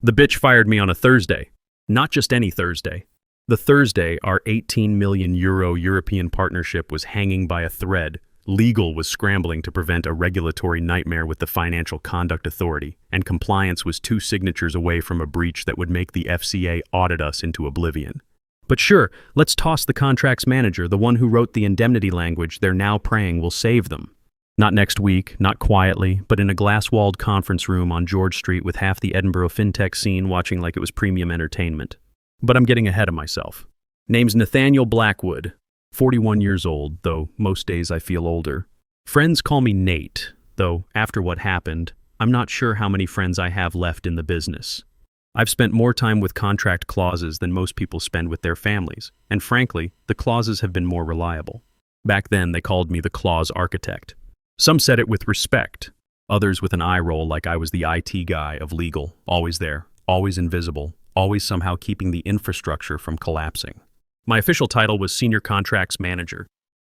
The bitch fired me on a Thursday. Not just any Thursday. The Thursday our 18 million euro European partnership was hanging by a thread. Legal was scrambling to prevent a regulatory nightmare with the Financial Conduct Authority, and compliance was 2 signatures away from a breach that would make the FCA audit us into oblivion. But sure, let's toss the contracts manager, the one who wrote the indemnity language they're now praying will save them. Not next week, not quietly, but in a glass-walled conference room on George Street with half the Edinburgh fintech scene watching like it was premium entertainment. But I'm getting ahead of myself. Name's Nathaniel Blackwood, 41 years old, though most days I feel older. Friends call me Nate, though after what happened, I'm not sure how many friends I have left in the business. I've spent more time with contract clauses than most people spend with their families, and frankly, the clauses have been more reliable. Back then, they called me the clause architect. Some said it with respect, others with an eye roll like I was the IT guy of legal, always there, always invisible, always somehow keeping the infrastructure from collapsing. My official title was Senior Contracts Manager,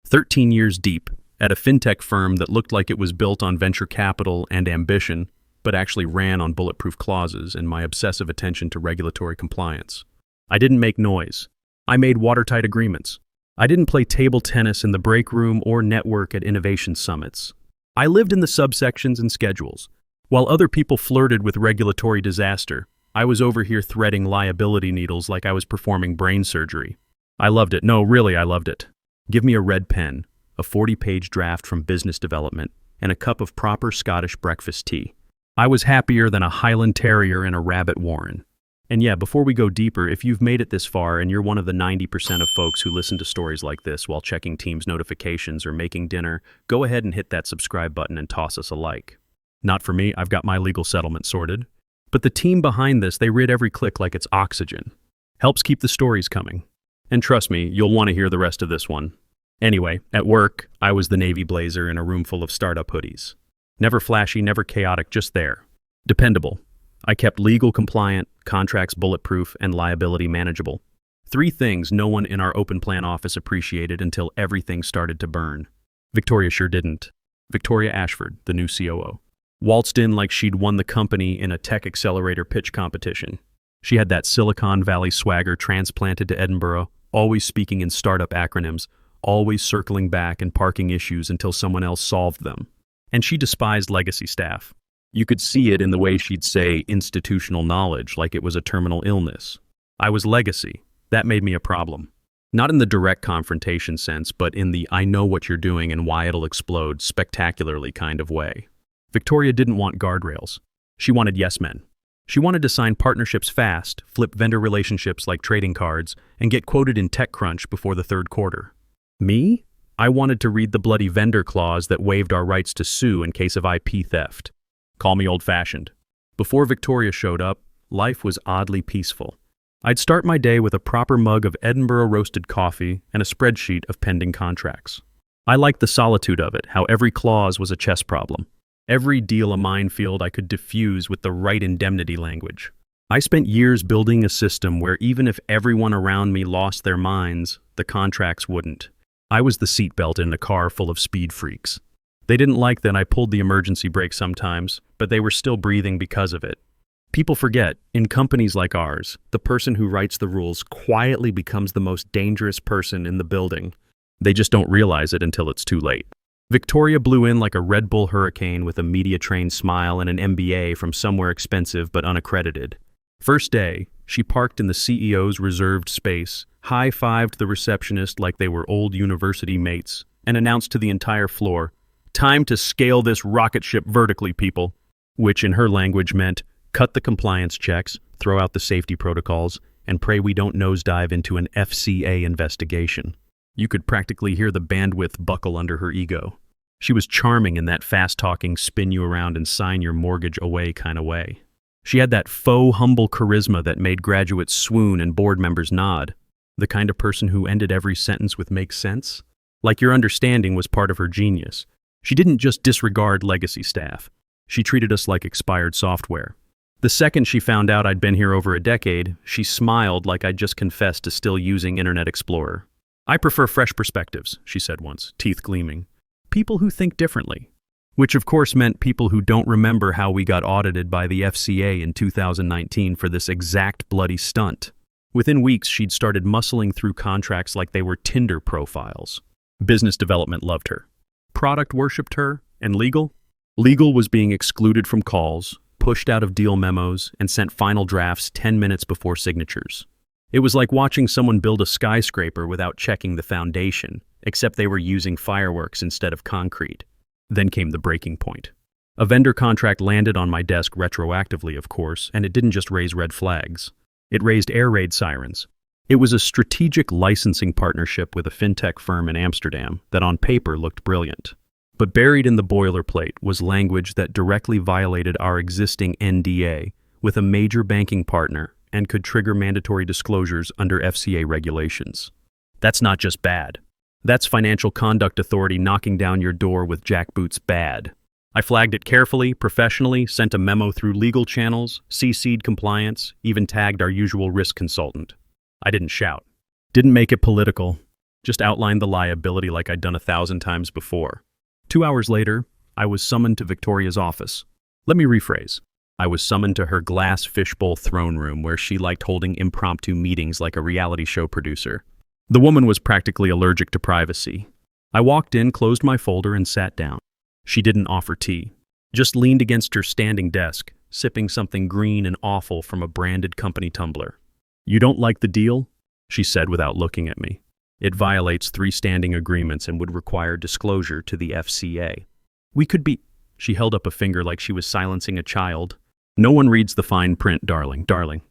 13 years deep, at a fintech firm that looked like it was built on venture capital and ambition, but actually ran on bulletproof clauses and my obsessive attention to regulatory compliance. I didn't make noise. I made watertight agreements. I didn't play table tennis in the break room or network at innovation summits. I lived in the subsections and schedules. While other people flirted with regulatory disaster, I was over here threading liability needles like I was performing brain surgery. I loved it. No, really, I loved it. Give me a red pen, a 40-page draft from business development, and a cup of proper Scottish breakfast tea. I was happier than a Highland Terrier in a rabbit warren. And yeah, before we go deeper, if you've made it this far and you're one of the 90% of folks who listen to stories like this while checking Teams notifications or making dinner, go ahead and hit that subscribe button and toss us a like. Not for me, I've got my legal settlement sorted. But the team behind this, they rid every click like it's oxygen. Helps keep the stories coming. And trust me, you'll want to hear the rest of this one. Anyway, at work, I was the Navy blazer in a room full of startup hoodies. Never flashy, never chaotic, just there. Dependable. I kept legal compliant, contracts bulletproof, and liability manageable. 3 things no one in our open plan office appreciated until everything started to burn. Victoria sure didn't. Victoria Ashford, the new COO. Waltzed in like she'd won the company in a tech accelerator pitch competition. She had that Silicon Valley swagger transplanted to Edinburgh, always speaking in startup acronyms, always circling back and parking issues until someone else solved them. And she despised legacy staff. You could see it in the way she'd say institutional knowledge like it was a terminal illness. I was legacy. That made me a problem. Not in the direct confrontation sense, but in the I know what you're doing and why it'll explode spectacularly kind of way. Victoria didn't want guardrails. She wanted yes men. She wanted to sign partnerships fast, flip vendor relationships like trading cards, and get quoted in TechCrunch before the 3rd quarter. Me? I wanted to read the bloody vendor clause that waived our rights to sue in case of IP theft. Call me old-fashioned. Before Victoria showed up, life was oddly peaceful. I'd start my day with a proper mug of Edinburgh roasted coffee and a spreadsheet of pending contracts. I liked the solitude of it, how every clause was a chess problem. Every deal a minefield I could diffuse with the right indemnity language. I spent years building a system where even if everyone around me lost their minds, the contracts wouldn't. I was the seatbelt in a car full of speed freaks. They didn't like that I pulled the emergency brake sometimes, but they were still breathing because of it. People forget, in companies like ours, the person who writes the rules quietly becomes the most dangerous person in the building. They just don't realize it until it's too late. Victoria blew in like a Red Bull hurricane with a media-trained smile and an MBA from somewhere expensive but unaccredited. First day, she parked in the CEO's reserved space, high-fived the receptionist like they were old university mates, and announced to the entire floor, "Time to scale this rocket ship vertically, people," which in her language meant cut the compliance checks, throw out the safety protocols, and pray we don't nosedive into an FCA investigation. You could practically hear the bandwidth buckle under her ego. She was charming in that fast-talking, spin you around and sign your mortgage away kind of way. She had that faux humble charisma that made graduates swoon and board members nod. The kind of person who ended every sentence with "makes sense." Like your understanding was part of her genius. She didn't just disregard legacy staff. She treated us like expired software. The second she found out I'd been here over a decade, she smiled like I'd just confessed to still using Internet Explorer. "I prefer fresh perspectives," she said once, teeth gleaming. "People who think differently." which of course meant people who don't remember how we got audited by the FCA in 2019 for this exact bloody stunt. Within weeks, she'd started muscling through contracts like they were Tinder profiles. Business development loved her. Product worshipped her, and legal? Legal was being excluded from calls, pushed out of deal memos, and sent final drafts 10 minutes before signatures. It was like watching someone build a skyscraper without checking the foundation, except they were using fireworks instead of concrete. Then came the breaking point. A vendor contract landed on my desk retroactively, of course, and it didn't just raise red flags. It raised air raid sirens. It was a strategic licensing partnership with a fintech firm in Amsterdam that on paper looked brilliant. But buried in the boilerplate was language that directly violated our existing NDA with a major banking partner and could trigger mandatory disclosures under FCA regulations. That's not just bad. That's Financial Conduct Authority knocking down your door with jackboots bad. I flagged it carefully, professionally, sent a memo through legal channels, CC'd compliance, even tagged our usual risk consultant. I didn't shout. Didn't make it political. Just outlined the liability like I'd done 1,000 times before. 2 hours later, I was summoned to Victoria's office. Let me rephrase. I was summoned to her glass fishbowl throne room where she liked holding impromptu meetings like a reality show producer. The woman was practically allergic to privacy. I walked in, closed my folder, and sat down. She didn't offer tea, just leaned against her standing desk, sipping something green and awful from a branded company tumbler. "You don't like the deal?" she said without looking at me. "It violates 3 standing agreements and would require disclosure to the FCA. We could be—" She held up a finger like she was silencing a child. "No one reads the fine print, darling.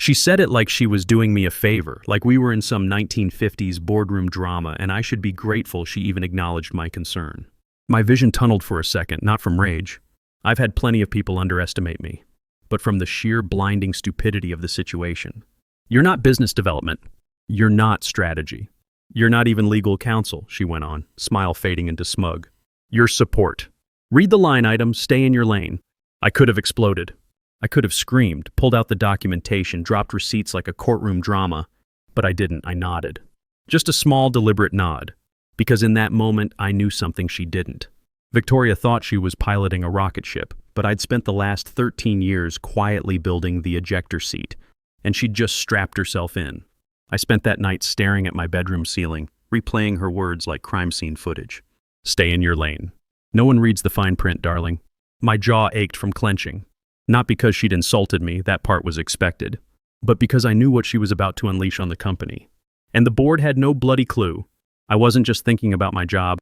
She said it like she was doing me a favor, like we were in some 1950s boardroom drama and I should be grateful she even acknowledged my concern. My vision tunneled for a second, not from rage. I've had plenty of people underestimate me, but from the sheer blinding stupidity of the situation. You're not business development. You're not strategy. You're not even legal counsel," she went on, smile fading into smug. "You're support. Read the line item, stay in your lane." I could have exploded. I could have screamed, pulled out the documentation, dropped receipts like a courtroom drama, but I didn't. I nodded. Just a small, deliberate nod, because in that moment I knew something she didn't. Victoria thought she was piloting a rocket ship, but I'd spent the last 13 years quietly building the ejector seat, and she'd just strapped herself in. I spent that night staring at my bedroom ceiling, replaying her words like crime scene footage. "Stay in your lane. No one reads the fine print, darling." My jaw ached from clenching. Not because she'd insulted me, that part was expected, but because I knew what she was about to unleash on the company. And the board had no bloody clue. I wasn't just thinking about my job.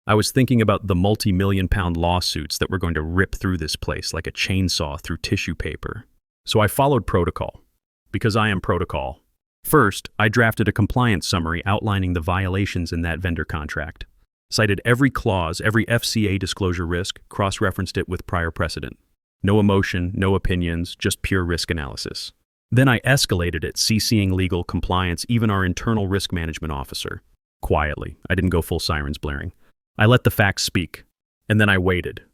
I was thinking about the multi-million-pound lawsuits that were going to rip through this place like a chainsaw through tissue paper. So I followed protocol, because I am protocol. First, I drafted a compliance summary outlining the violations in that vendor contract. Cited every clause, every FCA disclosure risk, cross-referenced it with prior precedent. No emotion, no opinions, just pure risk analysis. Then I escalated it, CCing legal, compliance, even our internal risk management officer. Quietly. I didn't go full sirens blaring. I let the facts speak. And then I waited.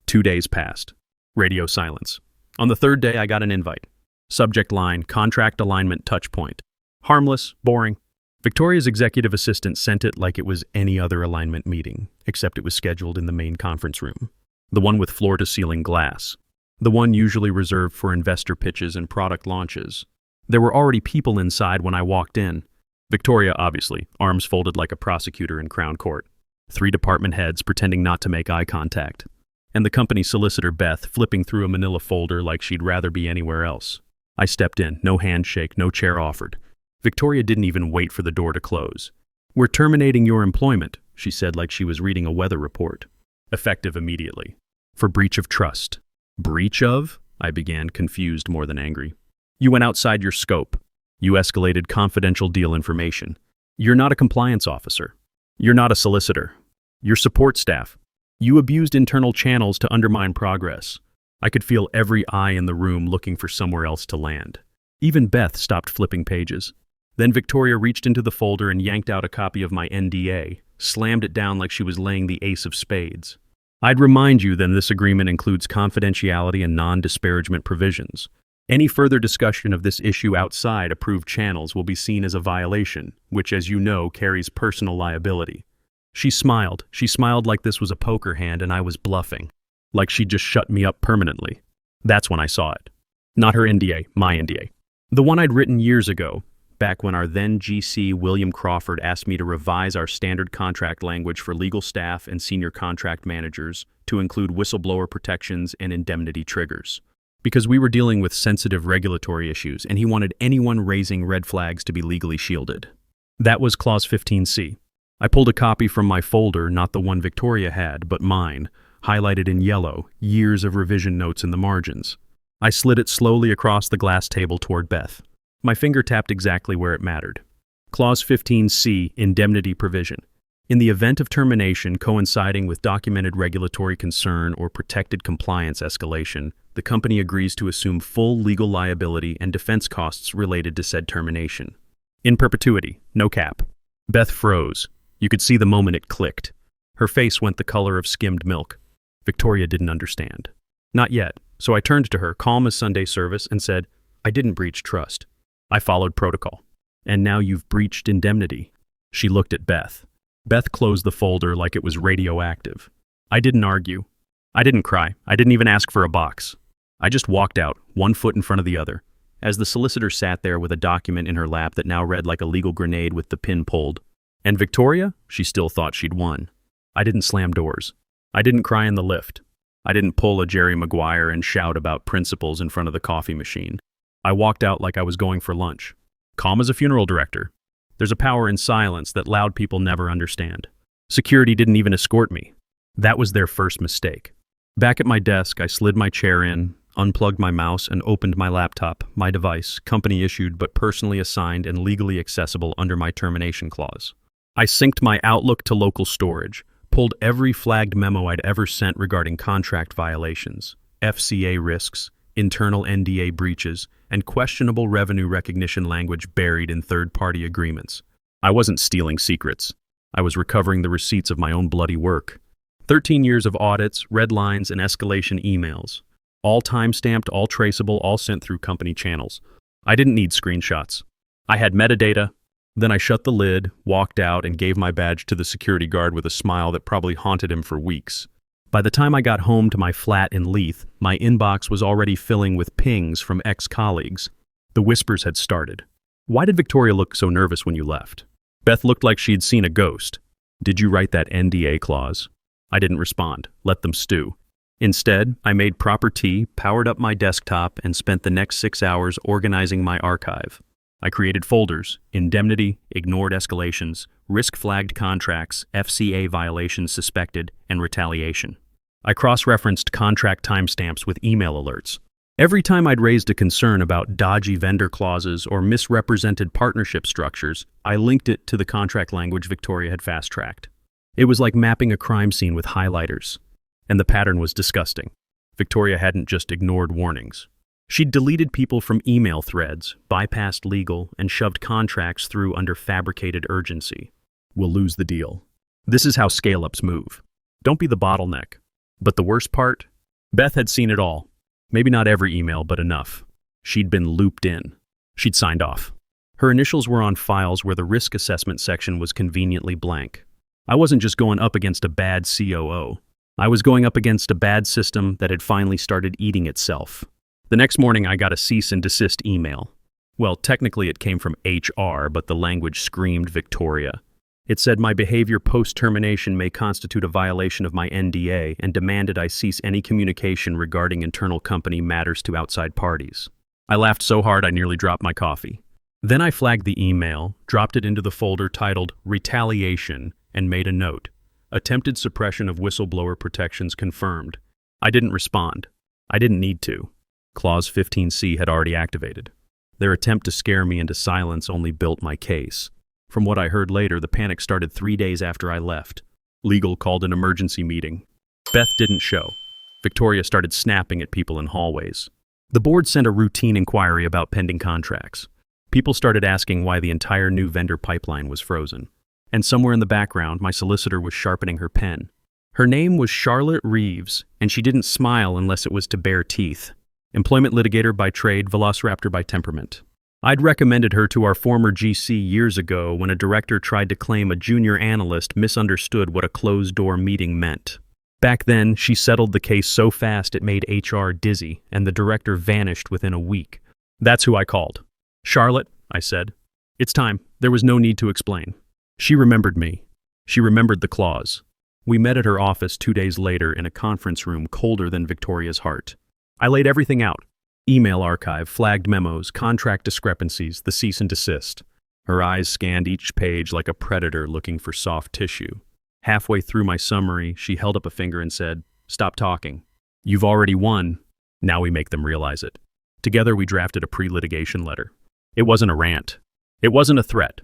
2 days passed. Radio silence. On the 3rd day, I got an invite. Subject line, contract alignment touch point. Harmless, boring. Victoria's executive assistant sent it like it was any other alignment meeting, except it was scheduled in the main conference room. The one with floor-to-ceiling glass. The one usually reserved for investor pitches and product launches. There were already people inside when I walked in. Victoria, obviously, arms folded like a prosecutor in Crown Court. 3 department heads pretending not to make eye contact. And the company solicitor, Beth, flipping through a manila folder like she'd rather be anywhere else. I stepped in, no handshake, no chair offered. Victoria didn't even wait for the door to close. "We're terminating your employment," she said like she was reading a weather report. Effective immediately. For breach of trust. "Breach of?" I began, confused more than angry. "You went outside your scope. You escalated confidential deal information. You're not a compliance officer. You're not a solicitor. You're support staff. You abused internal channels to undermine progress." I could feel every eye in the room looking for somewhere else to land. Even Beth stopped flipping pages. Then Victoria reached into the folder and yanked out a copy of my NDA, slammed it down like she was laying the ace of spades. "I'd remind you that this agreement includes confidentiality and non-disparagement provisions. Any further discussion of this issue outside approved channels will be seen as a violation, which, as you know, carries personal liability." She smiled. She smiled like this was a poker hand and I was bluffing. like she'd just shut me up permanently. That's when I saw it. Not her NDA, my NDA. The one I'd written years ago, back when our then GC William Crawford asked me to revise our standard contract language for legal staff and senior contract managers to include whistleblower protections and indemnity triggers. Because we were dealing with sensitive regulatory issues, and he wanted anyone raising red flags to be legally shielded. That was Clause 15C. I pulled a copy from my folder, not the one Victoria had, but mine, highlighted in yellow, years of revision notes in the margins. I slid it slowly across the glass table toward Beth. My finger tapped exactly where it mattered. Clause 15C, indemnity provision. In the event of termination coinciding with documented regulatory concern or protected compliance escalation, the company agrees to assume full legal liability and defense costs related to said termination. In perpetuity, no cap. Beth froze. You could see the moment it clicked. Her face went the color of skimmed milk. Victoria didn't understand. Not yet, so I turned to her, calm as Sunday service, and said, I didn't breach trust. I followed protocol. And now you've breached indemnity. She looked at Beth. Beth closed the folder like it was radioactive. I didn't argue. I didn't cry. I didn't even ask for a box. I just walked out, one foot in front of the other, as the solicitor sat there with a document in her lap that now read like a legal grenade with the pin pulled. And Victoria? She still thought she'd won. I didn't slam doors. I didn't cry in the lift. I didn't pull a Jerry Maguire and shout about principles in front of the coffee machine. I walked out like I was going for lunch. Calm as a funeral director. There's a power in silence that loud people never understand. Security didn't even escort me. That was their first mistake. Back at my desk, I slid my chair in, unplugged my mouse, and opened my laptop, my device, company issued but personally assigned and legally accessible under my termination clause. I synced my Outlook to local storage, pulled every flagged memo I'd ever sent regarding contract violations, FCA risks, internal NDA breaches, and questionable revenue recognition language buried in third-party agreements. I wasn't stealing secrets. I was recovering the receipts of my own bloody work. 13 years of audits, red lines, and escalation emails. All time-stamped, all traceable, all sent through company channels. I didn't need screenshots. I had metadata. Then I shut the lid, walked out, and gave my badge to the security guard with a smile that probably haunted him for weeks. By the time I got home to my flat in Leith, my inbox was already filling with pings from ex-colleagues. The whispers had started. Why did Victoria look so nervous when you left? Beth looked like she'd seen a ghost. Did you write that NDA clause? I didn't respond. Let them stew. Instead, I made proper tea, powered up my desktop, and spent the next 6 hours organizing my archive. I created folders: indemnity, ignored escalations, risk-flagged contracts, FCA violations suspected, and retaliation. I cross-referenced contract timestamps with email alerts. Every time I'd raised a concern about dodgy vendor clauses or misrepresented partnership structures, I linked it to the contract language Victoria had fast-tracked. It was like mapping a crime scene with highlighters. And the pattern was disgusting. Victoria hadn't just ignored warnings. She'd deleted people from email threads, bypassed legal, and shoved contracts through under fabricated urgency. We'll lose the deal. This is how scale-ups move. Don't be the bottleneck. But the worst part? Beth had seen it all. Maybe not every email, but enough. She'd been looped in. She'd signed off. Her initials were on files where the risk assessment section was conveniently blank. I wasn't just going up against a bad COO. I was going up against a bad system that had finally started eating itself. The next morning, I got a cease and desist email. Well, technically it came from HR, but the language screamed Victoria. It said my behavior post-termination may constitute a violation of my NDA and demanded I cease any communication regarding internal company matters to outside parties. I laughed so hard I nearly dropped my coffee. Then I flagged the email, dropped it into the folder titled Retaliation, and made a note. Attempted suppression of whistleblower protections confirmed. I didn't respond. I didn't need to. Clause 15C had already activated. Their attempt to scare me into silence only built my case. From what I heard later, the panic started 3 days after I left. Legal called an emergency meeting. Beth didn't show. Victoria started snapping at people in hallways. The board sent a routine inquiry about pending contracts. People started asking why the entire new vendor pipeline was frozen. And somewhere in the background, my solicitor was sharpening her pen. Her name was Charlotte Reeves, and she didn't smile unless it was to bare teeth. Employment litigator by trade, velociraptor by temperament. I'd recommended her to our former GC years ago when a director tried to claim a junior analyst misunderstood what a closed-door meeting meant. Back then, she settled the case so fast it made HR dizzy, and the director vanished within a week. That's who I called. "Charlotte," I said. "It's time." There was no need to explain. She remembered me. She remembered the clause. We met at her office 2 days later in a conference room colder than Victoria's heart. I laid everything out. Email archive, flagged memos, contract discrepancies, the cease and desist. Her eyes scanned each page like a predator looking for soft tissue. Halfway through my summary, she held up a finger and said, "Stop talking. You've already won. Now we make them realize it." Together we drafted a pre-litigation letter. It wasn't a rant. It wasn't a threat.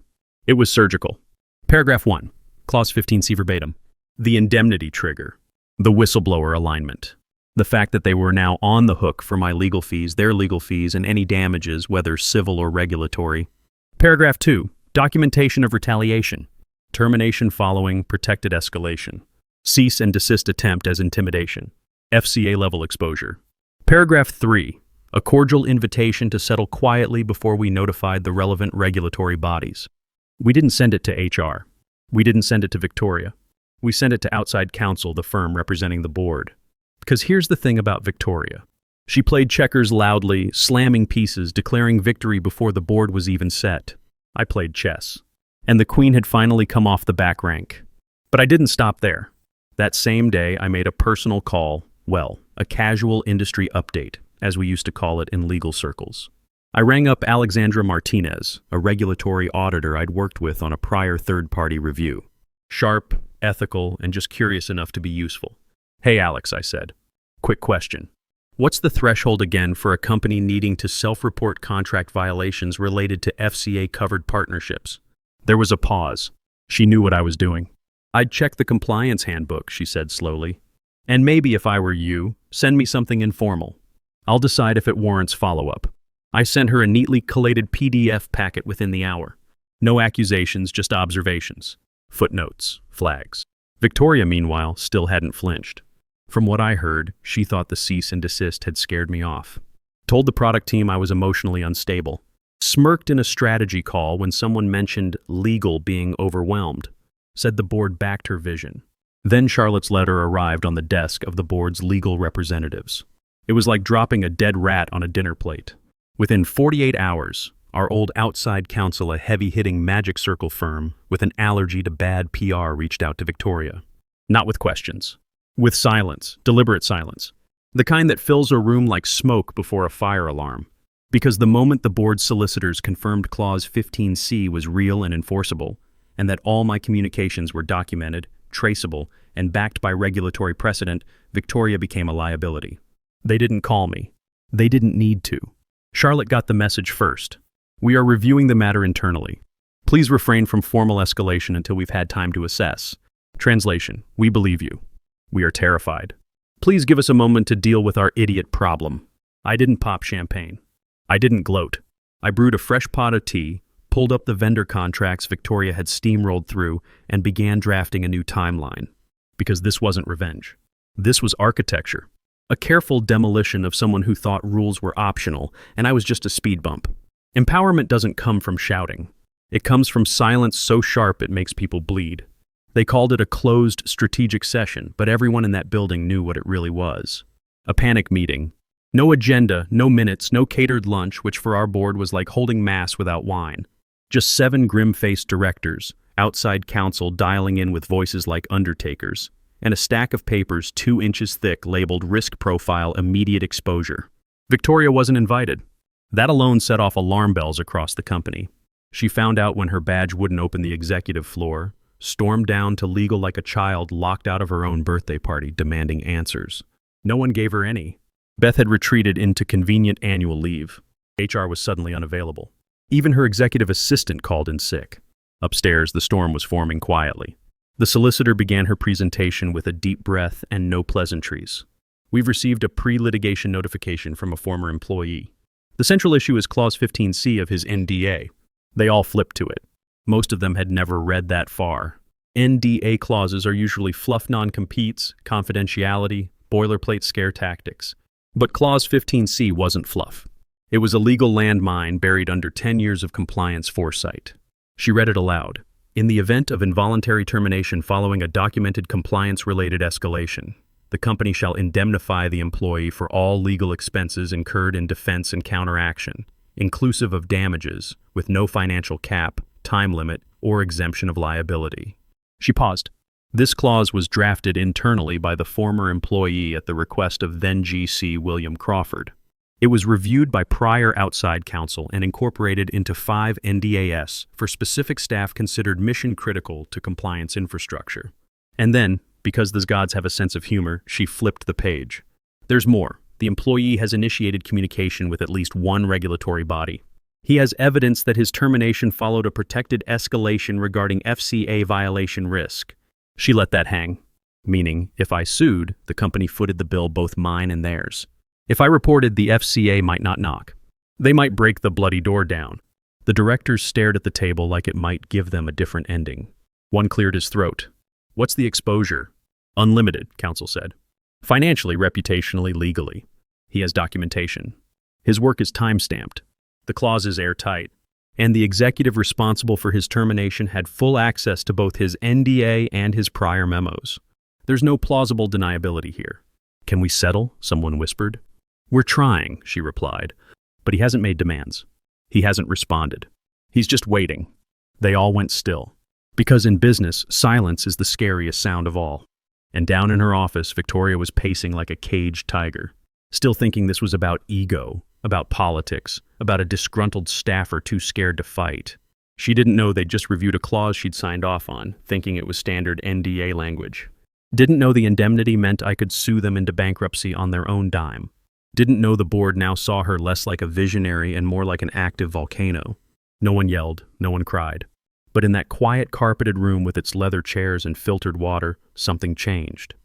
It was surgical. Paragraph 1, Clause 15C verbatim. The indemnity trigger. The whistleblower alignment. The fact that they were now on the hook for my legal fees, their legal fees, and any damages, whether civil or regulatory. Paragraph 2, documentation of retaliation. Termination following protected escalation. Cease and desist attempt as intimidation. FCA level exposure. Paragraph 3, a cordial invitation to settle quietly before we notified the relevant regulatory bodies. We didn't send it to HR. We didn't send it to Victoria. We sent it to outside counsel, the firm representing the board. Because here's the thing about Victoria. She played checkers loudly, slamming pieces, declaring victory before the board was even set. I played chess. And the queen had finally come off the back rank. But I didn't stop there. That same day, I made a personal call, a casual industry update, as we used to call it in legal circles. I rang up Alexandra Martinez, a regulatory auditor I'd worked with on a prior third-party review. Sharp, ethical, and just curious enough to be useful. "Hey Alex," I said. "Quick question. What's the threshold again for a company needing to self-report contract violations related to FCA-covered partnerships?" There was a pause. She knew what I was doing. "I'd check the compliance handbook," she said slowly. "And maybe if I were you, send me something informal. I'll decide if it warrants follow-up." I sent her a neatly collated PDF packet within the hour. No accusations, just observations. Footnotes, flags. Victoria, meanwhile, still hadn't flinched. From what I heard, she thought the cease and desist had scared me off. Told the product team I was emotionally unstable. Smirked in a strategy call when someone mentioned legal being overwhelmed. Said the board backed her vision. Then Charlotte's letter arrived on the desk of the board's legal representatives. It was like dropping a dead rat on a dinner plate. Within 48 hours, our old outside counsel, a heavy-hitting magic circle firm with an allergy to bad PR, reached out to Victoria. Not with questions. With silence, deliberate silence. The kind that fills a room like smoke before a fire alarm. Because the moment the board's solicitors confirmed Clause 15C was real and enforceable, and that all my communications were documented, traceable, and backed by regulatory precedent, Victoria became a liability. They didn't call me. They didn't need to. Charlotte got the message first. "We are reviewing the matter internally. Please refrain from formal escalation until we've had time to assess." Translation: We believe you. We are terrified. Please give us a moment to deal with our idiot problem. I didn't pop champagne. I didn't gloat. I brewed a fresh pot of tea, pulled up the vendor contracts Victoria had steamrolled through, and began drafting a new timeline. Because this wasn't revenge. This was architecture. A careful demolition of someone who thought rules were optional, and I was just a speed bump. Empowerment doesn't come from shouting. It comes from silence so sharp it makes people bleed. They called it a closed strategic session, but everyone in that building knew what it really was. A panic meeting. No agenda, no minutes, no catered lunch, which for our board was like holding mass without wine. Just 7 grim-faced directors, outside counsel dialing in with voices like undertakers, and a stack of papers 2 inches thick labeled Risk Profile Immediate Exposure. Victoria wasn't invited. That alone set off alarm bells across the company. She found out when her badge wouldn't open the executive floor, stormed down to legal like a child locked out of her own birthday party demanding answers. No one gave her any. Beth had retreated into convenient annual leave. HR was suddenly unavailable. Even her executive assistant called in sick. Upstairs, the storm was forming quietly. The solicitor began her presentation with a deep breath and no pleasantries. "We've received a pre-litigation notification from a former employee. The central issue is Clause 15C of his NDA. They all flipped to it. Most of them had never read that far. NDA clauses are usually fluff non-competes, confidentiality, boilerplate scare tactics. But Clause 15C wasn't fluff. It was a legal landmine buried under 10 years of compliance foresight. She read it aloud. "In the event of involuntary termination following a documented compliance-related escalation, The company shall indemnify the employee for all legal expenses incurred in defense and counteraction, inclusive of damages, with no financial cap, time limit, or exemption of liability. She paused. This clause was drafted internally by the former employee at the request of then GC William Crawford. It was reviewed by prior outside counsel and incorporated into 5 NDAs for specific staff considered mission-critical to compliance infrastructure. And then, because the gods have a sense of humor, she flipped the page. There's more. The employee has initiated communication with at least one regulatory body. He has evidence that his termination followed a protected escalation regarding FCA violation risk. She let that hang, meaning if I sued, the company footed the bill, both mine and theirs. If I reported, the FCA might not knock. They might break the bloody door down. The directors stared at the table like it might give them a different ending. One cleared his throat. What's the exposure? Unlimited, counsel said. Financially, reputationally, legally. He has documentation. His work is time-stamped. The clause is airtight. And the executive responsible for his termination had full access to both his NDA and his prior memos. There's no plausible deniability here. Can we settle? Someone whispered. We're trying, she replied, but he hasn't made demands. He hasn't responded. He's just waiting. They all went still. Because in business, silence is the scariest sound of all. And down in her office, Victoria was pacing like a caged tiger, still thinking this was about ego, about politics, about a disgruntled staffer too scared to fight. She didn't know they'd just reviewed a clause she'd signed off on, thinking it was standard NDA language. Didn't know the indemnity meant I could sue them into bankruptcy on their own dime. Didn't know the board now saw her less like a visionary and more like an active volcano. No one yelled, no one cried. But in that quiet carpeted room with its leather chairs and filtered water, something changed.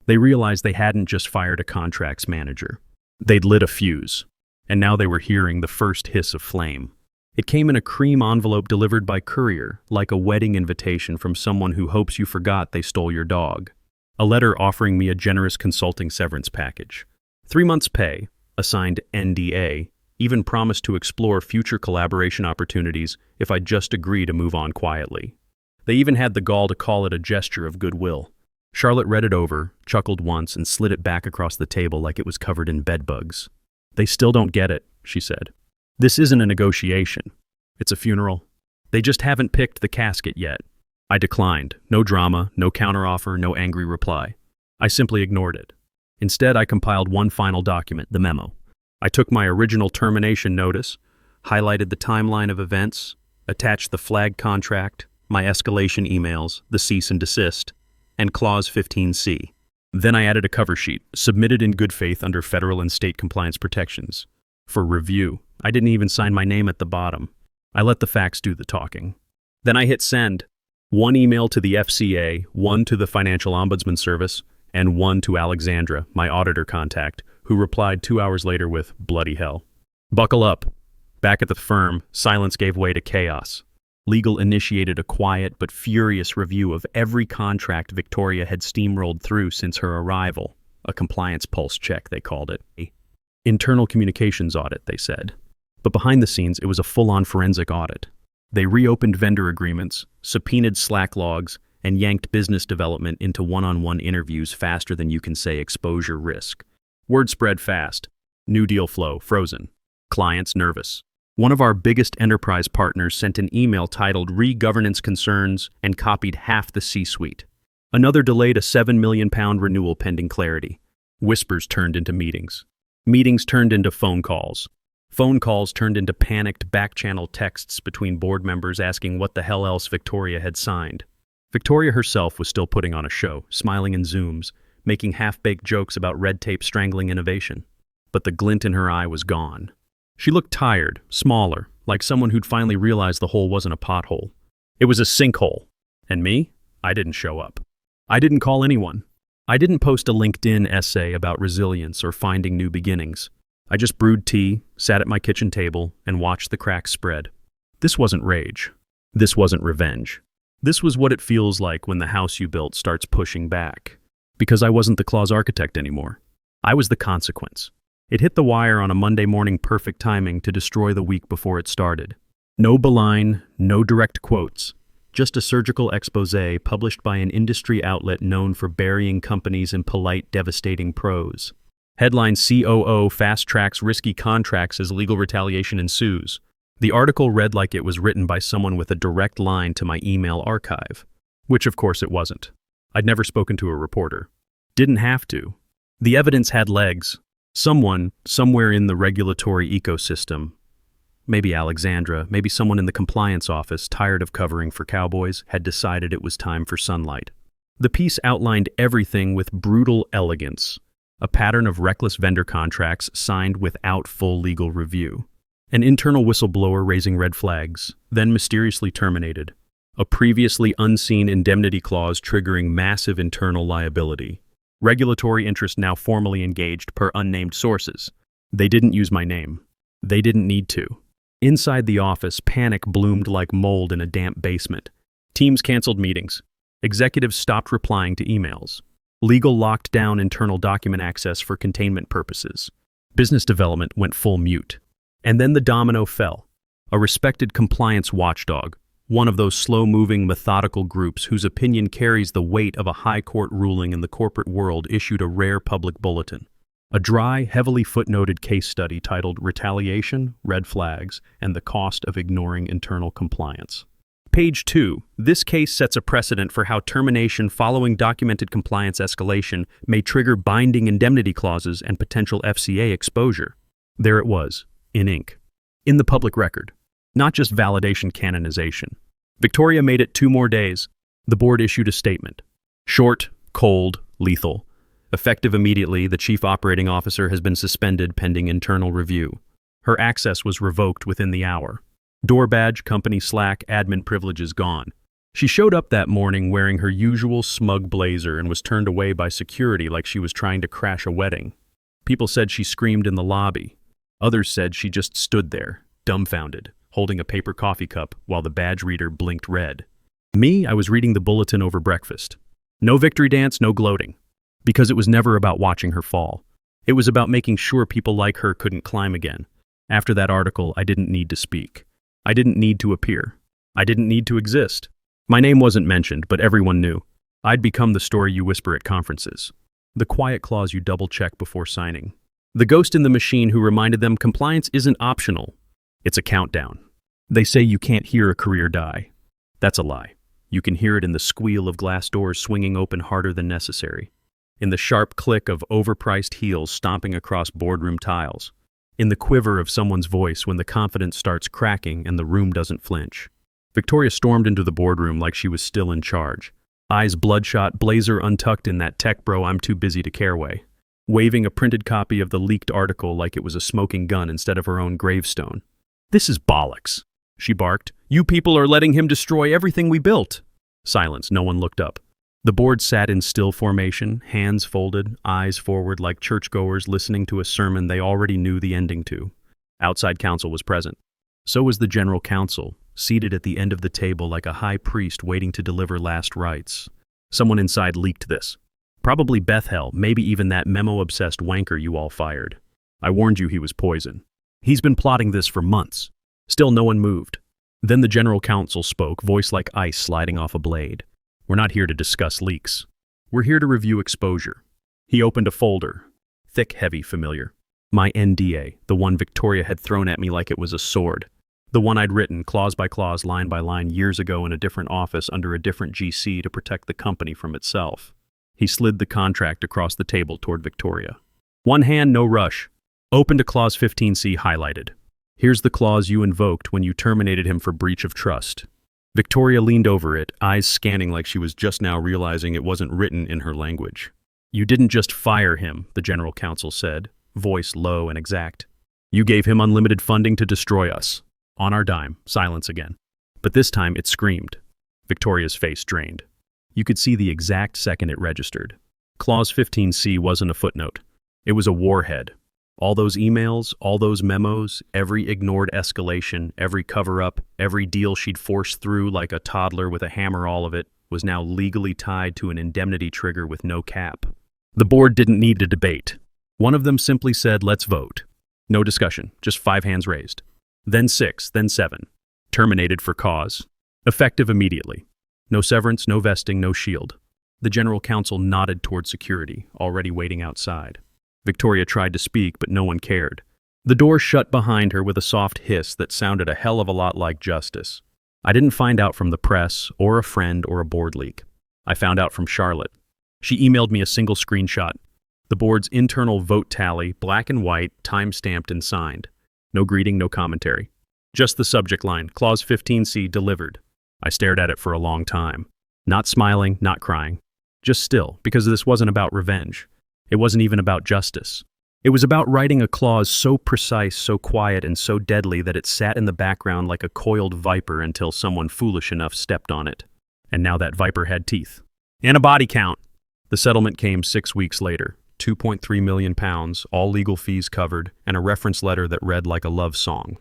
They realized they hadn't just fired a contracts manager. They'd lit a fuse. And now they were hearing the first hiss of flame. It came in a cream envelope delivered by courier, like a wedding invitation from someone who hopes you forgot they stole your dog. A letter offering me a generous consulting severance package. 3 months' pay, assigned NDA, even promised to explore future collaboration opportunities if I'd just agree to move on quietly. They even had the gall to call it a gesture of goodwill. Charlotte read it over, chuckled once, and slid it back across the table like it was covered in bedbugs. They still don't get it, she said. This isn't a negotiation. It's a funeral. They just haven't picked the casket yet. I declined. No drama, no counteroffer, no angry reply. I simply ignored it. Instead, I compiled one final document, the memo. I took my original termination notice, highlighted the timeline of events, attached the flag contract, my escalation emails, the cease and desist, and Clause 15C. Then I added a cover sheet, submitted in good faith under federal and state compliance protections. For review, I didn't even sign my name at the bottom. I let the facts do the talking. Then I hit send. 1 email to the FCA, 1 to the Financial Ombudsman Service, and 1 to Alexandra, my auditor contact, who replied 2 hours later with, bloody hell. Buckle up. Back at the firm, silence gave way to chaos. Legal initiated a quiet but furious review of every contract Victoria had steamrolled through since her arrival. A compliance pulse check, they called it. An internal communications audit, they said. But behind the scenes, it was a full-on forensic audit. They reopened vendor agreements, subpoenaed Slack logs, and yanked business development into one-on-one interviews faster than you can say exposure risk. Word spread fast. New deal flow, frozen. Clients nervous. One of our biggest enterprise partners sent an email titled Re-Governance Concerns and copied half the C-suite. Another delayed a £7 million renewal pending clarity. Whispers turned into meetings. Meetings turned into phone calls. Phone calls turned into panicked back-channel texts between board members asking what the hell else Victoria had signed. Victoria herself was still putting on a show, smiling in Zooms, making half-baked jokes about red tape strangling innovation. But the glint in her eye was gone. She looked tired, smaller, like someone who'd finally realized the hole wasn't a pothole. It was a sinkhole. And me? I didn't show up. I didn't call anyone. I didn't post a LinkedIn essay about resilience or finding new beginnings. I just brewed tea, sat at my kitchen table, and watched the cracks spread. This wasn't rage. This wasn't revenge. This was what it feels like when the house you built starts pushing back. Because I wasn't the clause architect anymore. I was the consequence. It hit the wire on a Monday morning, perfect timing to destroy the week before it started. No beline, no direct quotes. just a surgical exposé published by an industry outlet known for burying companies in polite, devastating prose. Headline: COO fast-tracks risky contracts as legal retaliation ensues. The article read like it was written by someone with a direct line to my email archive, which of course it wasn't. I'd never spoken to a reporter. Didn't have to. The evidence had legs. Someone, somewhere in the regulatory ecosystem, maybe Alexandra, maybe someone in the compliance office, tired of covering for cowboys, had decided it was time for sunlight. The piece outlined everything with brutal elegance. A pattern of reckless vendor contracts signed without full legal review. An internal whistleblower raising red flags, then mysteriously terminated. A previously unseen indemnity clause triggering massive internal liability. Regulatory interest now formally engaged per unnamed sources. They didn't use my name. They didn't need to. Inside the office, panic bloomed like mold in a damp basement. Teams canceled meetings. Executives stopped replying to emails. Legal locked down internal document access for containment purposes. Business development went full mute. And then the domino fell. A respected compliance watchdog, one of those slow-moving, methodical groups whose opinion carries the weight of a high court ruling in the corporate world, issued a rare public bulletin. A dry, heavily footnoted case study titled Retaliation, Red Flags, and the Cost of Ignoring Internal Compliance. Page 2. This case sets a precedent for how termination following documented compliance escalation may trigger binding indemnity clauses and potential FCA exposure. There it was, in ink. In the public record. Not just validation canonization. Victoria made it 2 more days. The board issued a statement. Short, cold, lethal. Effective immediately, the chief operating officer has been suspended pending internal review. Her access was revoked within the hour. Door badge, company Slack, admin privileges gone. She showed up that morning wearing her usual smug blazer and was turned away by security like she was trying to crash a wedding. People said she screamed in the lobby. Others said she just stood there, dumbfounded, holding a paper coffee cup while the badge reader blinked red. Me, I was reading the bulletin over breakfast. No victory dance, no gloating. Because it was never about watching her fall. It was about making sure people like her couldn't climb again. After that article, I didn't need to speak. I didn't need to appear. I didn't need to exist. My name wasn't mentioned, but everyone knew. I'd become the story you whisper at conferences. The quiet clause you double-check before signing. The ghost in the machine who reminded them compliance isn't optional. It's a countdown. They say you can't hear a career die. That's a lie. You can hear it in the squeal of glass doors swinging open harder than necessary. In the sharp click of overpriced heels stomping across boardroom tiles. In the quiver of someone's voice when the confidence starts cracking and the room doesn't flinch. Victoria stormed into the boardroom like she was still in charge. Eyes bloodshot, blazer untucked in that tech bro I'm too busy to care way. Waving a printed copy of the leaked article like it was a smoking gun instead of her own gravestone. "This is bollocks," she barked. "You people are letting him destroy everything we built." Silence, no one looked up. The board sat in still formation, hands folded, eyes forward like churchgoers listening to a sermon they already knew the ending to. Outside counsel was present. So was the general counsel, seated at the end of the table like a high priest waiting to deliver last rites. Someone inside leaked this. Probably Bethel, maybe even that memo-obsessed wanker you all fired. I warned you he was poison. He's been plotting this for months. Still no one moved. Then the general counsel spoke, voice like ice sliding off a blade. "We're not here to discuss leaks. We're here to review exposure." He opened a folder. Thick, heavy, familiar. My NDA, the one Victoria had thrown at me like it was a sword. The one I'd written, clause by clause, line by line, years ago in a different office under a different GC to protect the company from itself. He slid the contract across the table toward Victoria. One hand, no rush. Open to clause 15C, highlighted. Here's the clause you invoked when you terminated him for breach of trust. Victoria leaned over it, eyes scanning like she was just now realizing it wasn't written in her language. "You didn't just fire him," the general counsel said, voice low and exact. "You gave him unlimited funding to destroy us. On our dime." Silence again. But this time it screamed. Victoria's face drained. You could see the exact second it registered. Clause 15C wasn't a footnote. It was a warhead. All those emails, all those memos, every ignored escalation, every cover-up, every deal she'd forced through like a toddler with a hammer, all of it, was now legally tied to an indemnity trigger with no cap. The board didn't need a debate. One of them simply said, "Let's vote." No discussion, just 5 hands raised. Then 6, then 7. Terminated for cause. Effective immediately. No severance, no vesting, no shield. The general counsel nodded toward security, already waiting outside. Victoria tried to speak, but no one cared. The door shut behind her with a soft hiss that sounded a hell of a lot like justice. I didn't find out from the press, or a friend, or a board leak. I found out from Charlotte. She emailed me a single screenshot. The board's internal vote tally, black and white, time-stamped and signed. No greeting, no commentary. Just the subject line, Clause 15C, delivered. I stared at it for a long time. Not smiling, not crying. Just still, because this wasn't about revenge. It wasn't even about justice. It was about writing a clause so precise, so quiet, and so deadly that it sat in the background like a coiled viper until someone foolish enough stepped on it. And now that viper had teeth. And a body count. The settlement came 6 weeks later. £2.3 million, all legal fees covered, and a reference letter that read like a love song.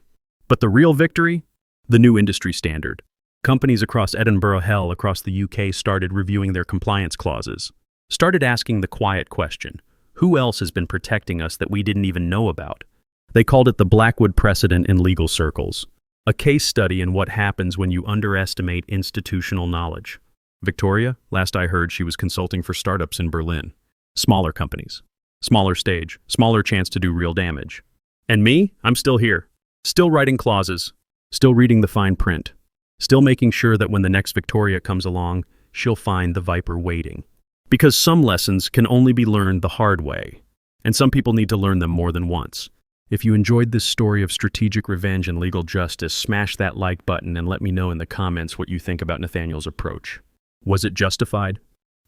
But the real victory? The new industry standard. Companies across Edinburgh, hell, across the UK started reviewing their compliance clauses. Started asking the quiet question, who else has been protecting us that we didn't even know about? They called it the Blackwood precedent in legal circles. A case study in what happens when you underestimate institutional knowledge. Victoria, last I heard, she was consulting for startups in Berlin. Smaller companies. Smaller stage. Smaller chance to do real damage. And me? I'm still here. Still writing clauses. Still reading the fine print. Still making sure that when the next Victoria comes along, she'll find the viper waiting. Because some lessons can only be learned the hard way. And some people need to learn them more than once. If you enjoyed this story of strategic revenge and legal justice, smash that like button and let me know in the comments what you think about Nathaniel's approach. Was it justified?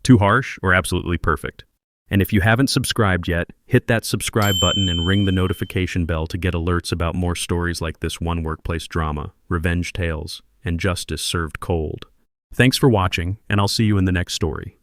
Too harsh or absolutely perfect? And if you haven't subscribed yet, hit that subscribe button and ring the notification bell to get alerts about more stories like this one workplace drama, revenge tales, and justice served cold. Thanks for watching, and I'll see you in the next story.